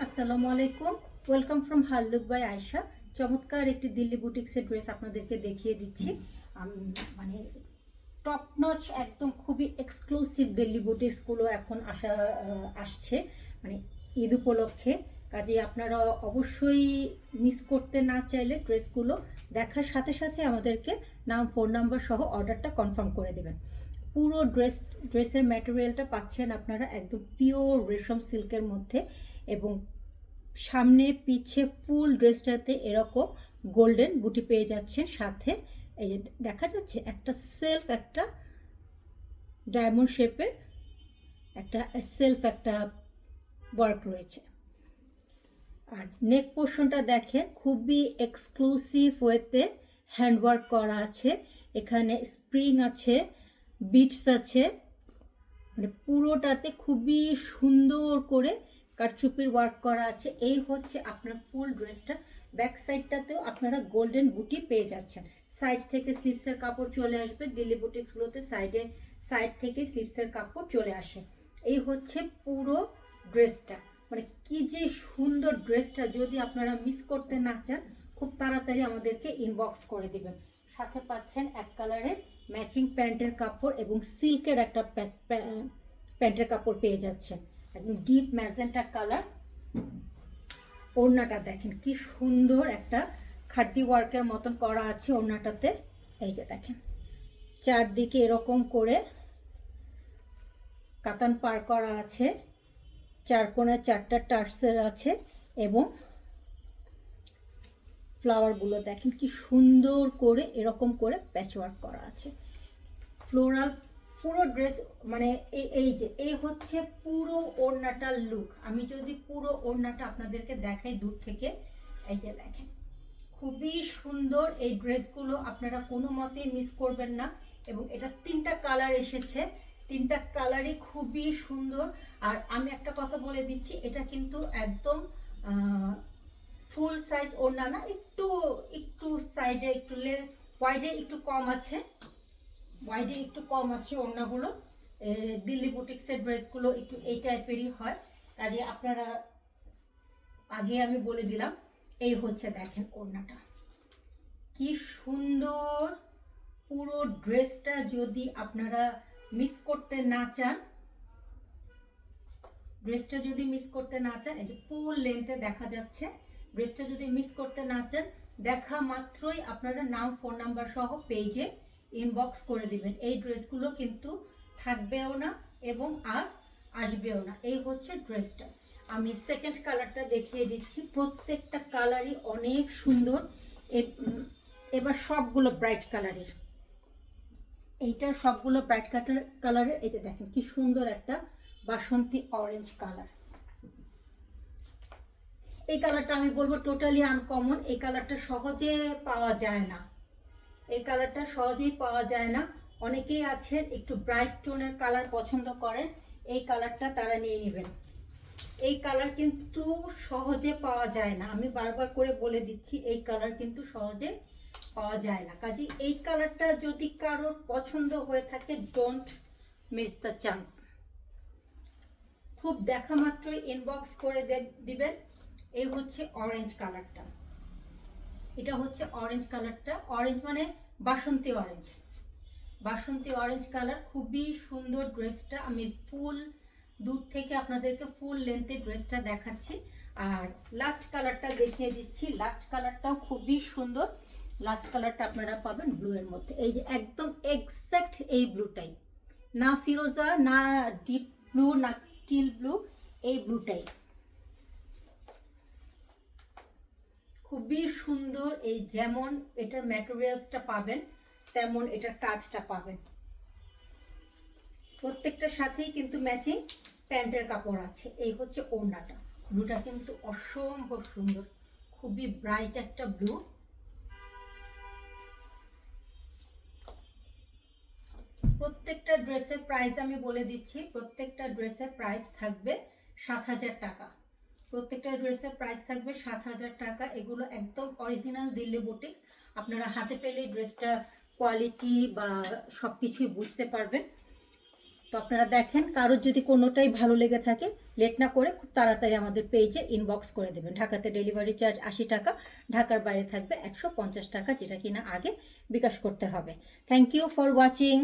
আসসালামু আলাইকুম। Welcome from Halluk by Ayesha. চমৎকার একটি দিল্লি বুটিক্সের ড্রেস আপনাদেরকে দেখিয়ে দিচ্ছি। মানে টপ নচ একদম খুবই এক্সক্লুসিভ দিল্লি বুটিক্সগুলো এখন আসছে মানে ঈদ উপলক্ষে। কাজে আপনারা অবশ্যই মিস করতে না চাইলে ড্রেসগুলো দেখার সাথে সাথে আমাদেরকে নাম, ফোন নাম্বার সহ অর্ডারটা কনফার্ম করে দেবেন। পুরো ড্রেসের ম্যাটেরিয়ালটা পাচ্ছেন আপনারা একদম পিওর রেশম সিল্কের মধ্যে, এবং সামনে পিছে ফুল ড্রেসটাতে এরকম গোল্ডেন বুটি পেয়ে যাচ্ছেন। সাথে এই যে দেখা যাচ্ছে একটা ডায়মন্ড শেপের একটা ওয়ার্ক রয়েছে। আর নেক পোর্শনটা দেখেন খুবই এক্সক্লুসিভ ওয়েতে হ্যান্ডওয়ার্ক করা আছে। এখানে স্প্রিং আছে, বিটস আছে, মানে পুরোটাতে খুবই সুন্দর করে কারচুপির ওয়ার্ক করা আছে। এই হচ্ছে আপনার ফুল ড্রেসটা। ব্যাক সাইডটাতেও আপনারা গোল্ডেন বুটি পেয়ে যাচ্ছেন। সাইড থেকে স্লিভসের কাপড় চলে আসবে। দিল্লি বুটিক্সগুলোতে সাইড থেকে স্লিভসের কাপড় চলে আসে। এই হচ্ছে পুরো ড্রেসটা। মানে কি যে সুন্দর ড্রেসটা, যদি আপনারা মিস করতে না চান খুব তাড়াতাড়ি আমাদেরকে ইনবক্স করে দিবেন। সাথে পাচ্ছেন এক কালারের ম্যাচিং প্যান্টের কাপড় এবং সিল্কের একটা প্যান্টের কাপড় পেয়ে যাচ্ছেন, একদম ডিপ ম্যাজেন্টা কালার। ওড়নাটা দেখেন কি সুন্দর একটা খাড্ডি ওয়ার্কের মতন করা আছে ওড়নাটাতে। এই যে দেখেন চারদিকে এরকম করে কাতান পার করা আছে, চার কোণে চারটা টার্সের আছে, এবং ফ্লাওয়ারগুলো দেখেন কি সুন্দর করে এরকম করে প্যাচওয়ার্ক করা আছে। ফ্লোরাল পুরো ড্রেস, মানে এই হচ্ছে পুরো ওড়নাটার লুক। আমি যদি পুরো ওড়নাটা আপনাদেরকে দেখাই দূর থেকে, এই যে দেখেন খুবই সুন্দর। এই ড্রেসগুলো আপনারা কোনো মতেই মিস করবেন না। এবং এটা 3টা কালার এসেছে, 3টা কালারই খুবই সুন্দর। আর আমি একটা কথা বলে দিচ্ছি, এটা কিন্তু একদম ফুল সাইজ ওড়না না, একটু একটু সাইডে একটু ওয়াইডে একটু কম আছে ওড়নাগুলো। দিল্লি বুটিক্সের ড্রেসগুলো একটু এই টাইপেরই হয়। কাজে আপনারা আগে আমি বলে দিলাম। এই হচ্ছে দেখেন ওড়নাটা কি সুন্দর। পুরো ড্রেসটা যদি আপনারা মিস করতে না চান, এই যে ফুল লেন্থে দেখা যাচ্ছে। ড্রেসটা যদি মিস করতে না চান, দেখা মাত্রই আপনারা নাম, ফোন নাম্বার সহ পেজে ইনবক্স করে দিবেন। এই ড্রেসগুলো কিন্তু থাকবেও না এবং আর আসবেও না। এই হচ্ছে ড্রেসটা। আমি সেকেন্ড কালারটা দেখিয়ে দিচ্ছি। প্রত্যেকটা কালারই অনেক সুন্দর। এবার সবগুলো ব্রাইট কালারের, এইটা সবগুলো ব্রাইট কালারের। এই যে দেখেন কি সুন্দর একটা বাসন্তী অরেঞ্জ কালার। এই কালারটা আমি বলবো টোটালি আনকমন। এই কালারটা সহজে পাওয়া যায় না, অনেকেই আছেন একটু ব্রাইট টোনের কালার পছন্দ করেন, এই কালারটা তারা নিয়ে নেবেন। এই কালার কিন্তু সহজে পাওয়া যায় না, আমি বারবার করে বলে দিচ্ছি, এই কালার কিন্তু সহজে পাওয়া যায় না। কাজে এই কালারটা যদি কারোর পছন্দ হয়ে থাকে, ডোন্ট মিস দ্য চান্স। খুব দেখা মাত্রই ইনবক্স করে দিবেন। এই হচ্ছে অরেঞ্জ কালারটা, এটা হচ্ছে অরেঞ্জ কালারটা। অরেঞ্জ মানে বাসন্তী অরেঞ্জ কালার। খুবই সুন্দর ড্রেসটা। আমি ফুল দূর থেকে আপনাদেরকে ফুল লেন্থে ড্রেসটা দেখাচ্ছি। আর লাস্ট কালারটা দেখিয়ে দিচ্ছি। লাস্ট কালারটাও খুবই সুন্দর। লাস্ট কালারটা আপনারা পাবেন ব্লু এর মধ্যে। এই যে একদম এক্স্যাক্ট এই ব্লুটাই, না ফিরোজা, না ডিপ ব্লু, না টিল ব্লু, এই ব্লুটাই খুবই সুন্দর। এই যেমন এটার ম্যাটেরিয়ালসটা পাবেন, তেমন এটার কাজটা পাবেন। প্রত্যেকটার সাথেই কিন্তু ম্যাচিং প্যান্টের কাপড় আছে। এই হচ্ছে ওড়নাটা। ব্লুটা কিন্তু অসম্ভব সুন্দর, খুবই ব্রাইট একটা ব্লু। প্রত্যেকটা ড্রেসের প্রাইস আমি বলে দিচ্ছি। প্রত্যেকটা ড্রেসের প্রাইস থাকবে 7,000 টাকা। প্রত্যেকটা ড্রেসের প্রাইস থাকবে 7,000 টাকা। এগুলো একদম অরিজিনাল দিল্লি বুটিক্স। আপনারা হাতে পেলে ড্রেসটা কোয়ালিটি বা সব কিছুই বুঝতে পারবেন। তো আপনারা দেখেন, কারোর যদি কোনোটাই ভালো লেগে থাকে লেট না করে খুব তাড়াতাড়ি আমাদের পেজে ইনবক্স করে দেবেন। ঢাকাতে ডেলিভারি চার্জ 80 টাকা, ঢাকার বাইরে থাকবে 150 টাকা, যেটা কিনা আগে বিকাশ করতে হবে। Thank you for watching.